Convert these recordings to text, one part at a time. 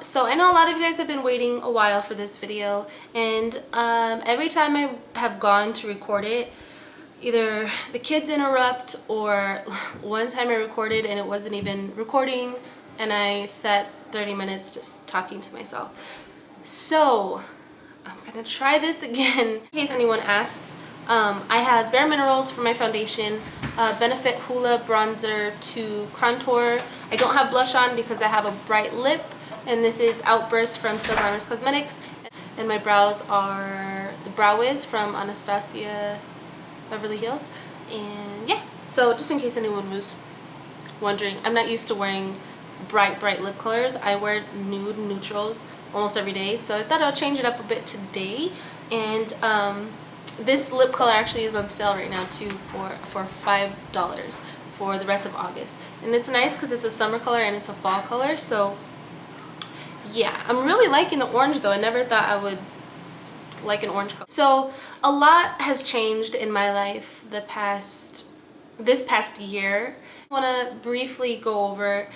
So I know a lot of you guys have been waiting a while for this video, and every time I have gone to record it, either the kids interrupt, or one time I recorded and it wasn't even recording and I sat 30 minutes just talking to myself. So I'm gonna try this again in case anyone asks. I have Bare Minerals for my foundation, Benefit Hoola bronzer to contour. I don't have blush on because I have a bright lip, and this is Outburst from Glamorus Cosmetics. And my brows are the Brow Wiz from Anastasia Beverly Hills. And yeah, so just in case anyone was wondering, I'm not used to wearing bright lip colors. I wear nude neutrals almost every day, so I thought I'll change it up a bit today. And this lip color actually is on sale right now too for $5 for the rest of August. And it's nice because it's a summer color and it's a fall color. So yeah, I'm really liking the orange though. I never thought I would like an orange color. So a lot has changed in my life this past year. I want to briefly go over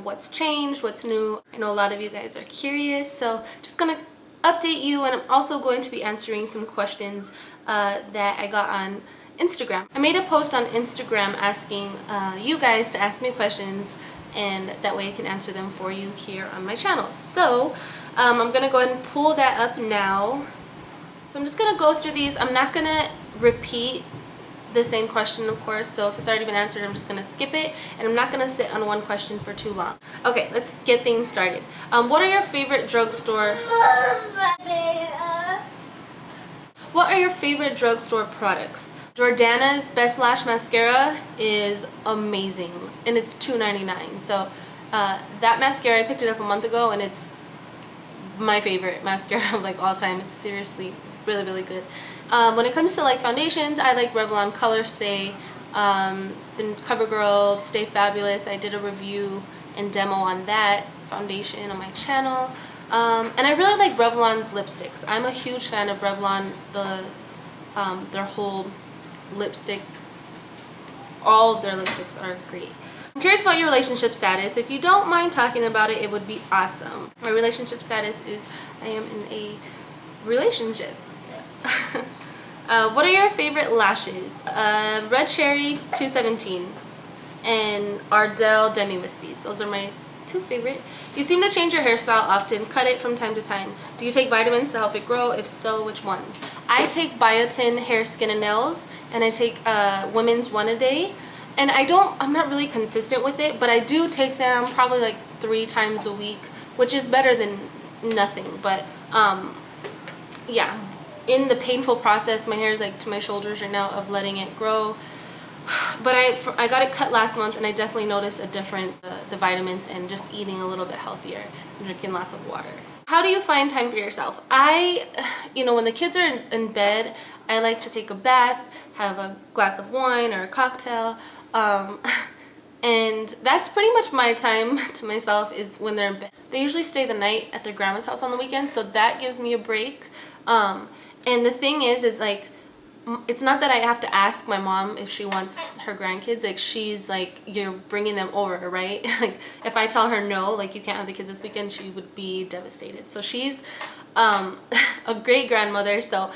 what's changed, what's new. I know a lot of you guys are curious, so just gonna update you, and I'm also going to be answering some questions that I got on Instagram. I made a post on Instagram asking you guys to ask me questions, and that way I can answer them for you here on my channel. So I'm gonna go ahead and pull that up now. So I'm just gonna go through these. I'm not gonna repeat the same question, of course, so if it's already been answered, I'm just gonna skip it, and I'm not gonna sit on one question for too long. Okay, let's get things started. What are your favorite drugstore products? Jordana's Best Lash Mascara is amazing, and it's $2.99. So that mascara, I picked it up a month ago, and it's my favorite mascara of like all time. It's seriously really good. When it comes to like foundations, I like Revlon Color Stay, the CoverGirl Stay Fabulous. I did a review and demo on that foundation on my channel. And I really like Revlon's lipsticks. I'm a huge fan of Revlon, their whole lipstick. All of their lipsticks are great. I'm curious about your relationship status. If you don't mind talking about it, it would be awesome. My relationship status is I am in a relationship. What are your favorite lashes? Red Cherry 217 and Ardell Demi Wispies. Those are my two favorite. You seem to change your hairstyle often. Cut it from time to time. Do you take vitamins to help it grow? If so, which ones? I take biotin hair, skin, and nails, and I take women's one a day. And I'm not really consistent with it, but I do take them probably like 3 times a week, which is better than nothing. But yeah, in the painful process, my hair is like to my shoulders right now of letting it grow. But I got it cut last month, and I definitely noticed a difference, the vitamins and just eating a little bit healthier and drinking lots of water. How do you find time for yourself? When the kids are in bed, I like to take a bath, have a glass of wine or a cocktail, and that's pretty much my time to myself is when they're in bed. They usually stay the night at their grandma's house on the weekend, so that gives me a break. And the thing is like, it's not that I have to ask my mom if she wants her grandkids. Like, she's like, you're bringing them over, right? Like, if I tell her no, like, you can't have the kids this weekend, she would be devastated. So she's a great grandmother, so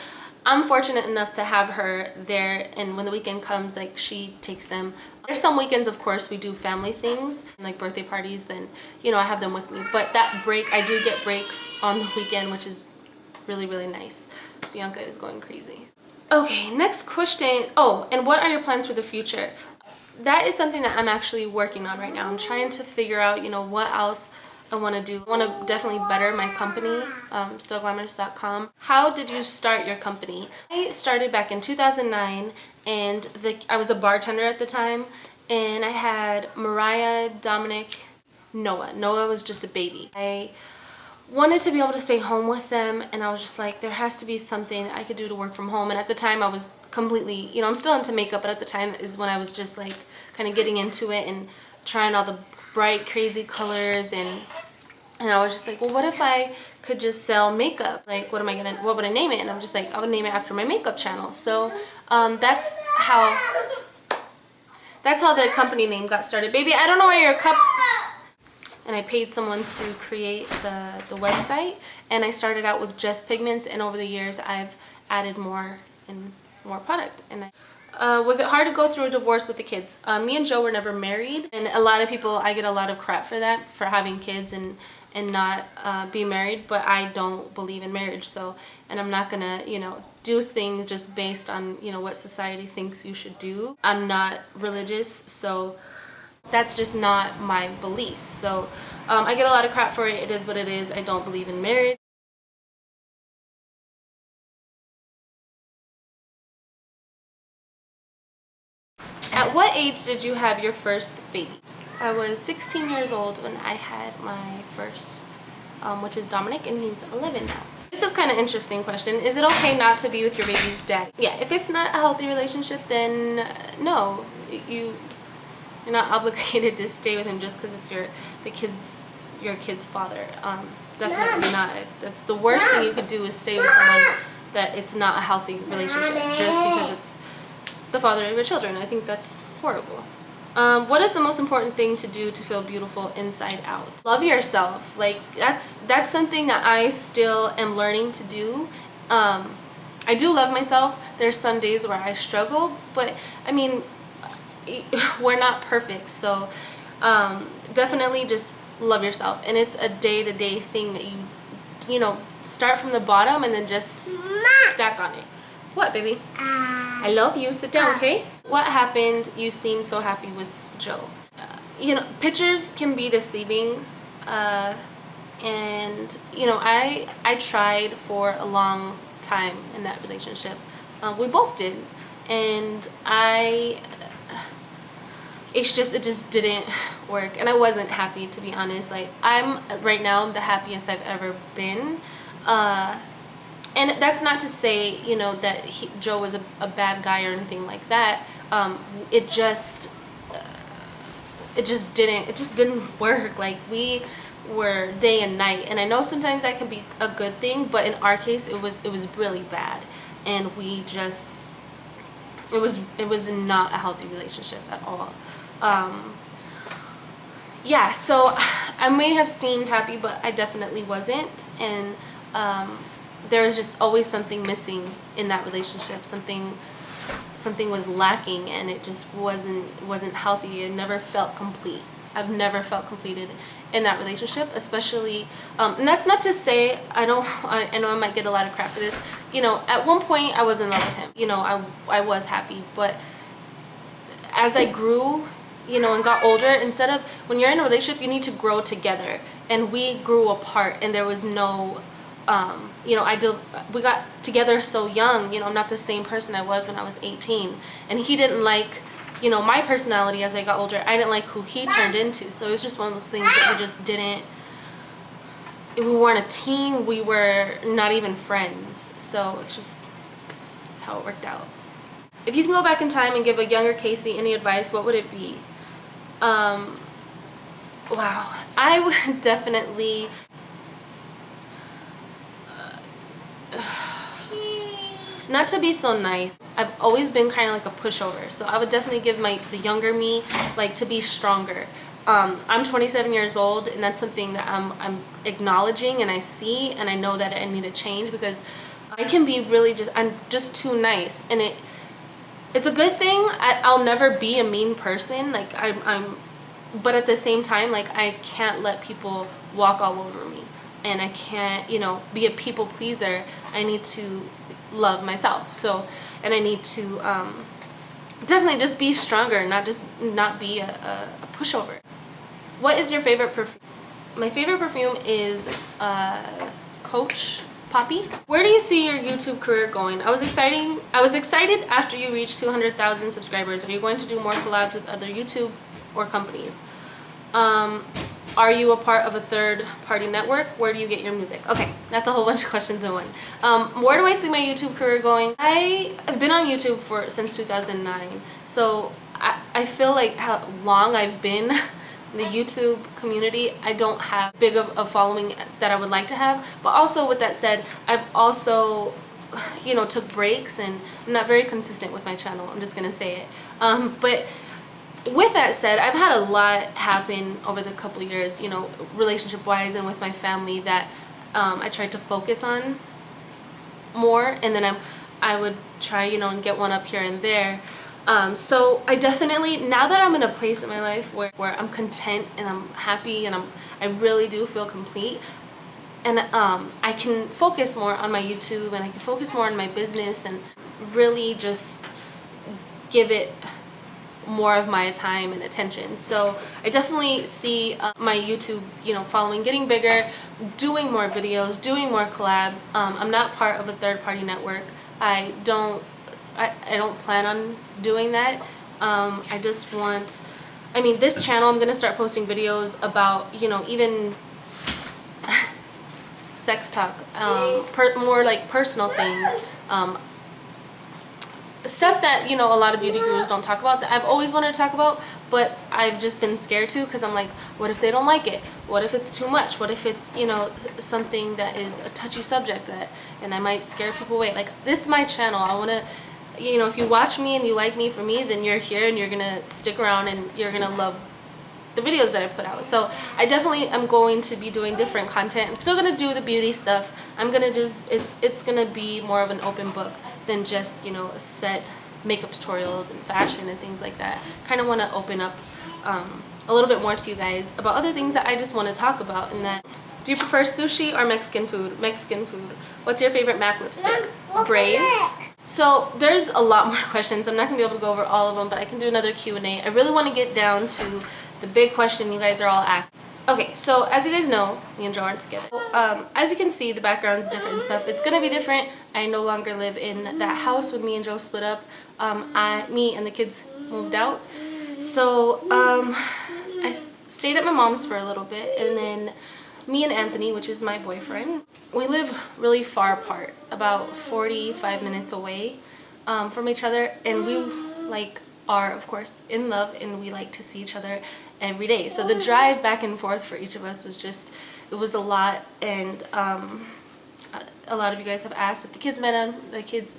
I'm fortunate enough to have her there, and when the weekend comes, like, she takes them. There's some weekends, of course, we do family things, like birthday parties, then, I have them with me. But that break, I do get breaks on the weekend, which is really nice. Bianca is going crazy. Okay, next question. Oh, and what are your plans for the future? That is something that I'm actually working on right now. I'm trying to figure out, what else I want to do. I want to definitely better my company, StillGlamorus.com. How did you start your company? I started back in 2009, and I was a bartender at the time, and I had Mariah, Dominic, Noah. Noah was just a baby. I wanted to be able to stay home with them, and I was just like, there has to be something I could do to work from home. And at the time I was completely, I'm still into makeup, but at the time is when I was just like kind of getting into it and trying all the bright crazy colors, and I was just like, well, what if I could just sell makeup? Like, what would I name it? And I'm just like, I would name it after my makeup channel. So that's how the company name got started. Baby, I don't know where your cup and I paid someone to create the website, and I started out with just pigments, and over the years I've added more and more product. And was it hard to go through a divorce with the kids? Me and Joe were never married, and a lot of people, I get a lot of crap for that, for having kids and not be married, but I don't believe in marriage, so, and I'm not gonna, you know, do things just based on, you know, what society thinks you should do. I'm not religious, so that's just not my belief. So I get a lot of crap for it. It is what it is. I don't believe in marriage. At what age did you have your first baby? I was 16 years old when I had my first, which is Dominic, and he's 11 now. This is kind of interesting question. Is it okay not to be with your baby's daddy? Yeah, if it's not a healthy relationship, then no, you're not obligated to stay with him just because it's your kid's father. Definitely not. That's the worst thing you could do, is stay with someone that it's not a healthy relationship just because it's the father of your children. I think that's horrible. What is the most important thing to do to feel beautiful inside out? Love yourself. Like, that's something that I still am learning to do. I do love myself. There's some days where I struggle, but I mean, we're not perfect, so definitely just love yourself. And it's a day-to-day thing that you know, start from the bottom and then just stack on it. What, baby? I love you. Sit down, okay? What happened? You seem so happy with Joe. You know, pictures can be deceiving, and you know, I tried for a long time in that relationship. We both did, and it just didn't work, and I wasn't happy, to be honest. Like, right now the happiest I've ever been. And that's not to say, you know, that Joe was a bad guy or anything like that. It just didn't work. Like, we were day and night, and I know sometimes that can be a good thing, but in our case it was really bad, and it was not a healthy relationship at all. Yeah, so I may have seemed happy, but I definitely wasn't, and there was just always something missing in that relationship. Something was lacking, and it just wasn't healthy. It never felt complete. I've never felt completed in that relationship, especially, and that's not to say I know I might get a lot of crap for this. You know, at one point I was in love with him. You know, I was happy, but as I grew, you know, and got older, instead of, when you're in a relationship, you need to grow together, and we grew apart, and there was no, you know, we got together so young. You know, I'm not the same person I was when I was 18, and he didn't like, you know, my personality as I got older. I didn't like who he turned into, so it was just one of those things that we just didn't, we weren't a team, we were not even friends, so that's how it worked out. If you can go back in time and give a younger Casey any advice, what would it be? Wow, I would definitely not to be so nice. I've always been kind of like a pushover, so I would definitely give the younger me, like, to be stronger. I'm 27 years old, and that's something that I'm acknowledging, and I see, and I know that I need to change, because I can be really I'm just too nice, and it's a good thing. I'll never be a mean person. Like, but at the same time, like, I can't let people walk all over me, and I can't, you know, be a people pleaser. I need to love myself. So, and I need to definitely just be stronger, not be a pushover. What is your favorite perfume? My favorite perfume is Coach Poppy. Where do you see your YouTube career going? I was excited after you reached 200,000 subscribers. Are you going to do more collabs with other YouTube or companies? Are you a part of a third-party network? Where do you get your music? Okay, that's a whole bunch of questions in one. Where do I see my YouTube career going? I've been on YouTube since 2009, so I feel like how long I've been in the YouTube community. I don't have big of a following that I would like to have, but also, with that said, I've also, you know, took breaks, and I'm not very consistent with my channel. I'm just gonna say it. But with that said, I've had a lot happen over the couple of years, you know, relationship wise and with my family, that I tried to focus on more, and then I would try, you know, and get one up here and there. So I definitely, now that I'm in a place in my life where I'm content and I'm happy and I really do feel complete, and I can focus more on my YouTube and I can focus more on my business and really just give it more of my time and attention. So I definitely see my YouTube, you know, following getting bigger, doing more videos, doing more collabs. I'm not part of a third-party network. I don't plan on doing that. I just want, I mean, this channel, I'm gonna start posting videos about, you know, even sex talk, more like personal things, stuff that, you know, a lot of beauty gurus don't talk about, that I've always wanted to talk about, but I've just been scared to, because I'm like, what if they don't like it? What if it's too much? What if it's, you know, something that is a touchy subject and I might scare people away? Like, this is my channel. I want to, you know, if you watch me and you like me for me, then you're here and you're gonna stick around and you're gonna love the videos that I put out. So I definitely am going to be doing different content. I'm still gonna do the beauty stuff. I'm gonna just, it's gonna be more of an open book than just, you know, a set makeup tutorials and fashion and things like that. Kind of want to open up a little bit more to you guys about other things that I just want to talk about. And that, do you prefer sushi or Mexican food? Mexican food. What's your favorite MAC lipstick? Brave. So there's a lot more questions. I'm not gonna be able to go over all of them, but I can do another Q&A. I really want to get down to the big question you guys are all asking. Okay, so as you guys know, me and Joe aren't together. As you can see, the background's different and stuff. It's gonna be different. I no longer live in that house when me and Joe split up. Me and the kids moved out. So I stayed at my mom's for a little bit, and then me and Anthony, which is my boyfriend, we live really far apart, about 45 minutes away from each other, and we are of course in love, and we like to see each other every day. So the drive back and forth for each of us was just, it was a lot. And a lot of you guys have asked if the kids met him. The kids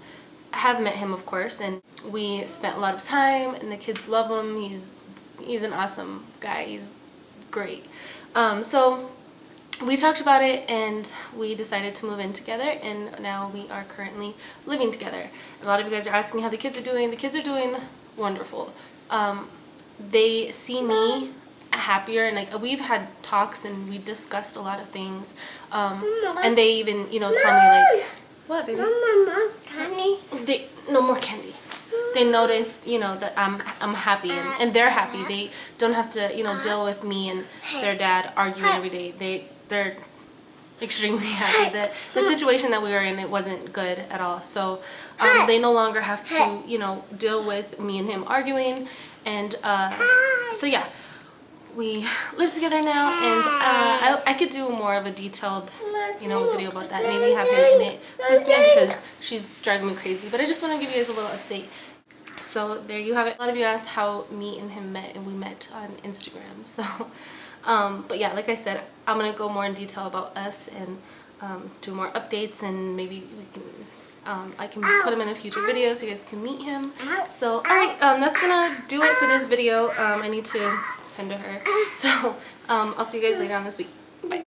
have met him, of course, and we spent a lot of time, and the kids love him. He's an awesome guy. He's great. So we talked about it, and we decided to move in together, and now we are currently living together. A lot of you guys are asking how the kids are doing. The kids are doing wonderful. They see me happier, and like, we've had talks and we discussed a lot of things, and they even, you know, tell me like, what, baby? Candy. No more candy. They notice, you know, that I'm happy, and they're happy. They don't have to, you know, deal with me and their dad arguing every day. They're extremely happy. The situation that we were in, it wasn't good at all. So they no longer have to, you know, deal with me and him arguing. And so yeah, we live together now, and I could do more of a detailed, you know, video about that. Maybe have him in it with me, because she's driving me crazy. But I just want to give you guys a little update. So there you have it. A lot of you asked how me and him met, and we met on Instagram. So but yeah, like I said, I'm gonna go more in detail about us and do more updates, and maybe we can I can put him in a future video so you guys can meet him. So alright, that's gonna do it for this video. I need to tend to her. So I'll see you guys later on this week.